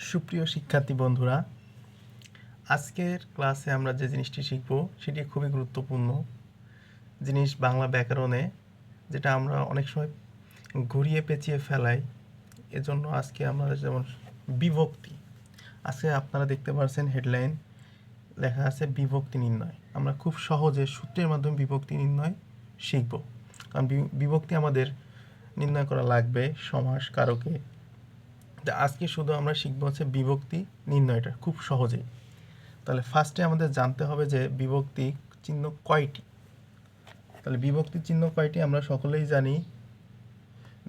সুপ্রিয় শিক্ষার্থী বন্ধুরা, আজকের ক্লাসে আমরা যে জিনিসটি শিখব সেটি খুবই গুরুত্বপূর্ণ জিনিস বাংলা ব্যাকরণে, যেটা আমরা অনেক সময় ঘুরিয়ে পেঁচিয়ে ফেলাই। এজন্য আজকে আমরা যেমন বিভক্তি, আজকে আপনারা দেখতে পাচ্ছেন হেডলাইন লেখা আছে বিভক্তি নির্ণয়। আমরা খুব সহজে সূত্রের মাধ্যমে বিভক্তি নির্ণয় শিখব, কারণ বিভক্তি আমাদের নির্ণয় করা লাগবে সমাস কারকে। আজকে শুধু আমরা শিখবো হচ্ছে বিভক্তি নির্ণয়টা খুব সহজেই। তাহলে ফার্স্টে আমাদের জানতে হবে যে বিভক্তি চিহ্ন কয়টি। তাহলে বিভক্তি চিহ্ন কয়টি আমরা সকলেই জানি।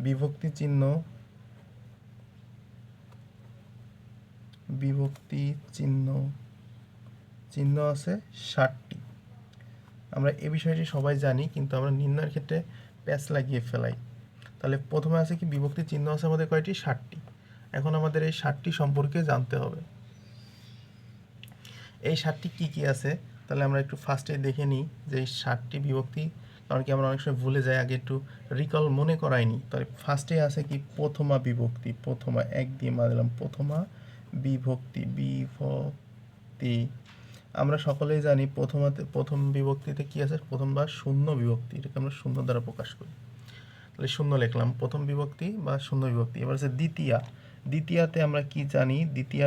বিভক্তি চিহ্ন চিহ্ন আছে 60টি। আমরা এই বিষয়টি সবাই জানি, কিন্তু আমরা নির্ণয়ের ক্ষেত্রে প্যাচ লাগিয়ে ফেলাই। তাহলে প্রথমে আছে কি বিভক্তি চিহ্ন আছে আমাদের কয়টি? 60টি। এখন আমাদের এই 60টি সম্পর্কে জানতে হবে। এই 60টি কী কী আছে, তাহলে আমরা একটু ফার্স্টে দেখে নিই যে এই 60টি বিভক্তি, কারণ কি আমরা অনেক সময় ভুলে যাই, আগে একটু রিকল মনে করাইনি। তাহলে ফার্স্টে আছে কি প্রথমা বিভক্তি, প্রথমা এক দিয়ে মা দিলাম, প্রথমা বিভক্তি। আমরা সকলেই জানি প্রথম বিভক্তিতে কি আছে, প্রথম বা শূন্য বিভক্তি, এটাকে আমরা শূন্য দ্বারা প্রকাশ করি। তাহলে শূন্য লিখলাম, প্রথম বিভক্তি বা শূন্য বিভক্তি। এবার আছে দ্বিতীয়াতে আমরা কি জানি, দ্বিতীয়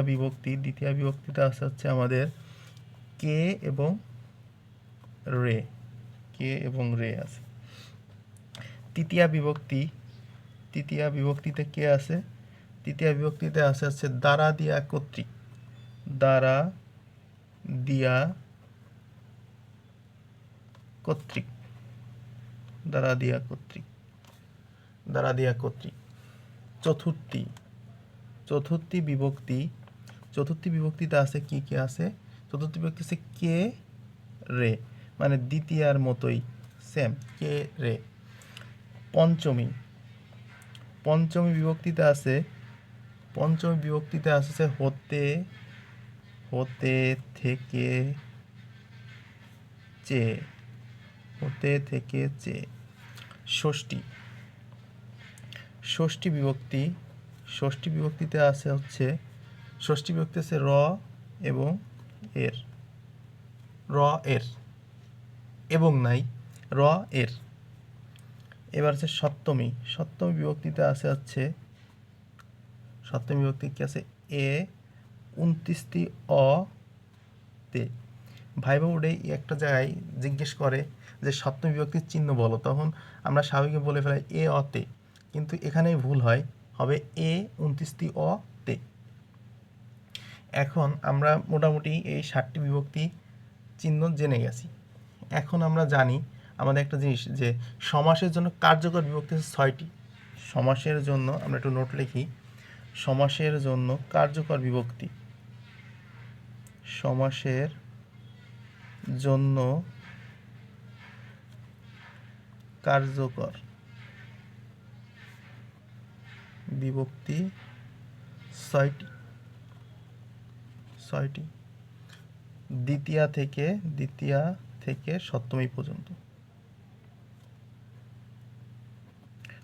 বিভক্তিতে আছে হচ্ছে আমাদের কে এবং রে আছে। তৃতীয় বিভক্তিতে কে আছে? তৃতীয় বিভক্তিতে আছে হচ্ছে দ্বারা দিয়া কর্তৃক, দ্বারা দিয়া কর্তৃক। চতুর্থী বিভক্তিতে আছে কি কি আছে? চতুর্থী বিভক্তি আছে কে রে, মানে দ্বিতীয়ার মতোই সেম, কে রে। পঞ্চমী বিভক্তিতে আছে হতে থেকে চে। ষষ্ঠী বিভক্তিতে আছে হচ্ছে র এবং এর, এবং নাই র এর। এবার আছে সপ্তমী বিভক্তিতে আছে হচ্ছে, সপ্তমী বিভক্তি কি আছে? এ 29টি অ তে। ভাই বোর্ডে একটা জায়গায় জিজ্ঞেস করে যে সপ্তমী বিভক্তির চিহ্ন বলো, তখন আমরা স্বাভাবিক বলে ফেলাই এ অতে, কিন্তু এখানেই ভুল হয়, হবে এ 29টি অ তে। এখন আমরা মোটামুটি এই 60টি বিভক্তি চিহ্ন জেনে গেছি। এখন আমরা জানি আমাদের একটা জিনিস, যে সমাসের জন্য কার্যকর বিভক্তি আছে 6টি। সমাসের জন্য আমরা একটু নোট লিখি। সমাসের জন্য কার্যকর বিভক্তি, সমাসের জন্য কার্যকর বিভক্তি 6টি। দ্বিতীয়া থেকে সপ্তমী পর্যন্ত।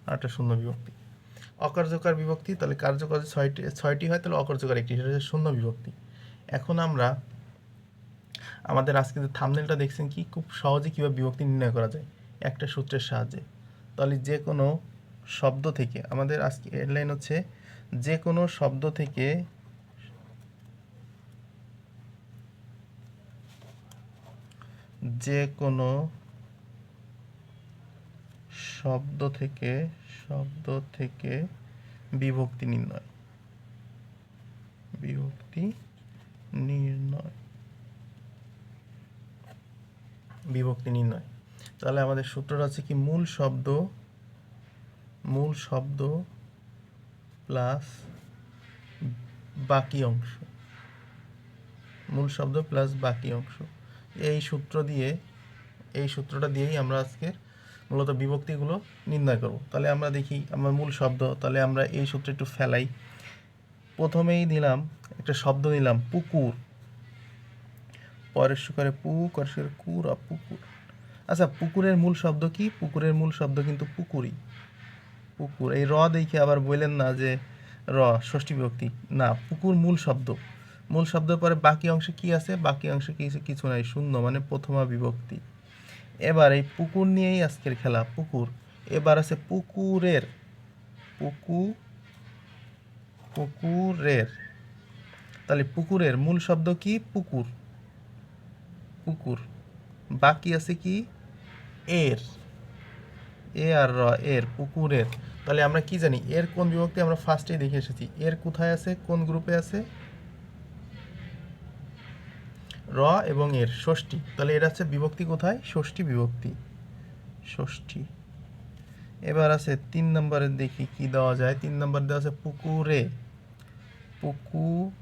আরেকটা শূন্য বিভক্তি। অকার্যকর বিভক্তি, তাহলে কার্যকর 6টি হয়, তাহলে অকার্যকর একটি, সেটা হচ্ছে শূন্য বিভক্তি। এখন আমরা আমাদের আজকে যে থাম্বনেলটা দেখছেন, কি খুব সহজে কীভাবে বিভক্তি নির্ণয় করা যায় একটা সূত্রের সাহায্যে। তাহলে যে কোনো শব্দ থেকে, আমাদের আজকে হেডলাইন হচ্ছে যে কোনো শব্দ থেকে বিভক্তি নির্ণয়। তাহলে আমাদের সূত্রটা হচ্ছে কি মূল শব্দ প্লাস বাকি অংশ, এই সূত্রটা দিয়েই আমরা আজকের মূলত বিভক্তিগুলো নির্ণয় করব। তাহলে আমরা দেখি আমার মূল শব্দ, তাহলে আমরা এই সূত্রে একটু ফেলাই। প্রথমেই দিলাম একটা শব্দ নিলাম পুকুর, পরের সুকারে পুকুর। আচ্ছা, পুকুরের মূল শব্দ কি? পুকুরের মূল শব্দ কিন্তু পুকুর। এই র দেখে আবার বললেন না যে র ষষ্ঠী বিভক্তি না, পুকুর মূল শব্দ। মূল শব্দের পরে বাকি অংশে কি আছে? বাকি অংশে কিছু নাই, শূন্য, মানে প্রথমা বিভক্তি। এবার এই পুকুর নিয়েই আজকের খেলা, পুকুর। এবার আছে পুকুরের, পুকুরের। তাহলে পুকুরের মূল শব্দ কি? পুকুর, পুকুর। বাকি আছে কি? এর, এ আর র, এর, পুকুরের। তাহলে আমরা কি জানি এর কোন বিভক্তি? আমরা ফার্স্টেই দেখে এসেছি। এর কোথায় আছে? কোন গ্রুপে আছে? র এবং এর ষষ্ঠী। তাহলে এটা হচ্ছে বিভক্তি কোথায়? ষষ্ঠী বিভক্তি, ষষ্ঠী। এবার আছে 3 নম্বরে, দেখি কি দেওয়া যায়। 3 নম্বর দেওয়া আছে পুকুরে, পুকুরে।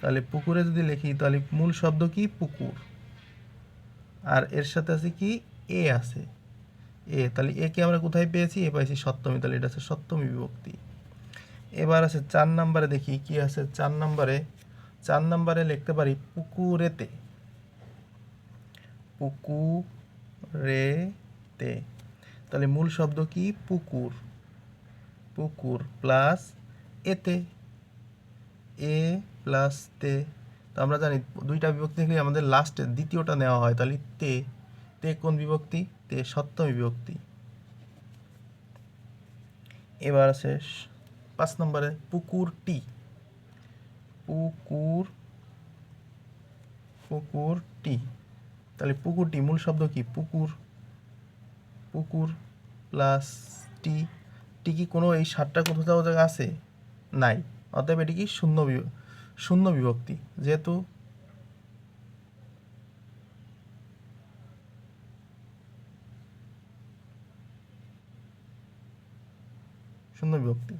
তাহলে পুকুরে যদি লিখি তাহলে মূল শব্দ কি? পুকুর। আর এর সাথে আছে কি? এ আছে, এ। তাহলে এ কে আমরা কোথায় পেয়েছি? এ পাইছি সপ্তমী, তাহলে এটা আছে সপ্তমী বিভক্তি। এবার আছে 4 নম্বরে, দেখি কি আছে 4 নম্বরে। 4 নম্বরে লিখতে পারি পুকুরেতে, পুকুরেতে। তাহলে মূল শব্দ কি? পুকুর, পুকুর প্লাস এতে, এ প্লাস তে। তো আমরা জানি দুইটা বিভক্তি থাকলে আমাদের লাস্টে দ্বিতীয়টা নেওয়া হয়। তাহলে তে, তে কোন বিভক্তি? তে সপ্তমী বিভক্তি। এবার আছে 5 নম্বরে পুকুরটি, পুকুরটি। তাহলে পুকুরটি মূল শব্দ কি? পুকুর, পুকুর প্লাস টি। টি কি কোনো এই 7টা কোথাও জায়গা আছে? নাই। অতএব এটি কি? শূন্য বিভক্তি। যেহেতু শূন্য বিভক্তি।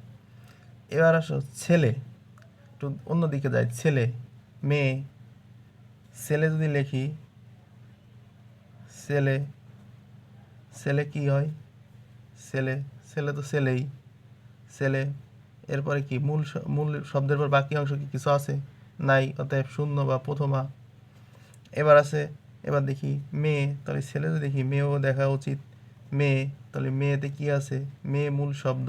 এবার আসো ছেলে, একটু অন্যদিকে যায়। ছেলে, মেয়ে। ছেলে যদি লিখি, ছেলে, ছেলে কি হয়? ছেলে, ছেলে তো ছেলেই, ছেলে। এরপরে কি? মূল শব্দের পর বাকি অংশ কি কিছু আছে? নাই, অতএব শূন্য বা প্রথমা। এবার আছে, এবার দেখি মেয়ে। তাহলে ছেলে যদি দেখি, মেয়েও দেখা উচিত। মেয়ে, তাহলে মেয়েতে কি আছে? মেয়ে মূল শব্দ,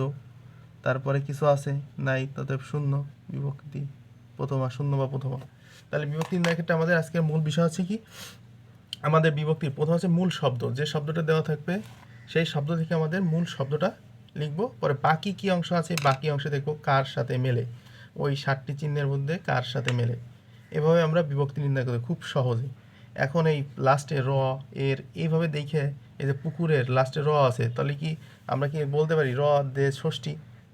তারপরে কিছু আছে? নাই, অতএব শূন্য বিভক্তি, প্রথমা, শূন্য বা প্রথমা। তাহলে বিভক্তি নির্ণয়ের ক্ষেত্রে আমাদের আজকের মূল বিষয় হচ্ছে কি? আমাদের বিভক্তির প্রথম হচ্ছে মূল শব্দ, যে শব্দটা দেওয়া থাকবে সেই শব্দ থেকে আমাদের মূল শব্দটা লিখবো। পরে বাকি কি অংশ আছে? বাকি অংশে দেখবো কার সাথে মেলে, ওই 7টি চিহ্নের মধ্যে কার সাথে মেলে। এভাবে আমরা বিভক্তি নির্ণয় করি খুব সহজে। এখন এই লাস্টে র, এর, এইভাবে দেখে, এই যে পুকুরের লাস্টে র আছে, তাহলে কি আমরা কি বলতে পারি র দে ষষ্ঠী?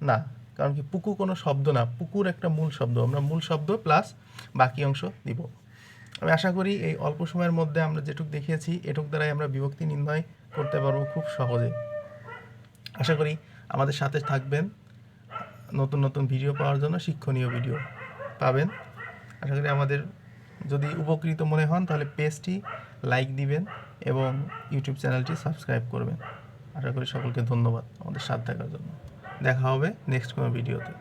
না, কারণ কি পুকুর কোনো শব্দ না, পুকুর একটা মূল শব্দ। আমরা মূল শব্দ প্লাস বাকি অংশ দিব। আমি আশা করি এই অল্প সময়ের মধ্যে আমরা যেটুক দেখিয়েছি এটুক দ্বারাই আমরা বিভক্তি নির্ণয় করতে পারবো খুব সহজে। আশা করি আমাদের সাথে থাকবেন, নতুন নতুন ভিডিও পাওয়ার জন্য, শিক্ষণীয় ভিডিও পাবেন। আশা করি আমাদের যদি উপকৃত মনে হন তাহলে পেজটি লাইক দিবেন এবং ইউটিউব চ্যানেলটি সাবস্ক্রাইব করবেন। আশা করি সকলকে ধন্যবাদ আমাদের সাথে থাকার জন্য। দেখা হবে নেক্সট কোনো ভিডিওতে।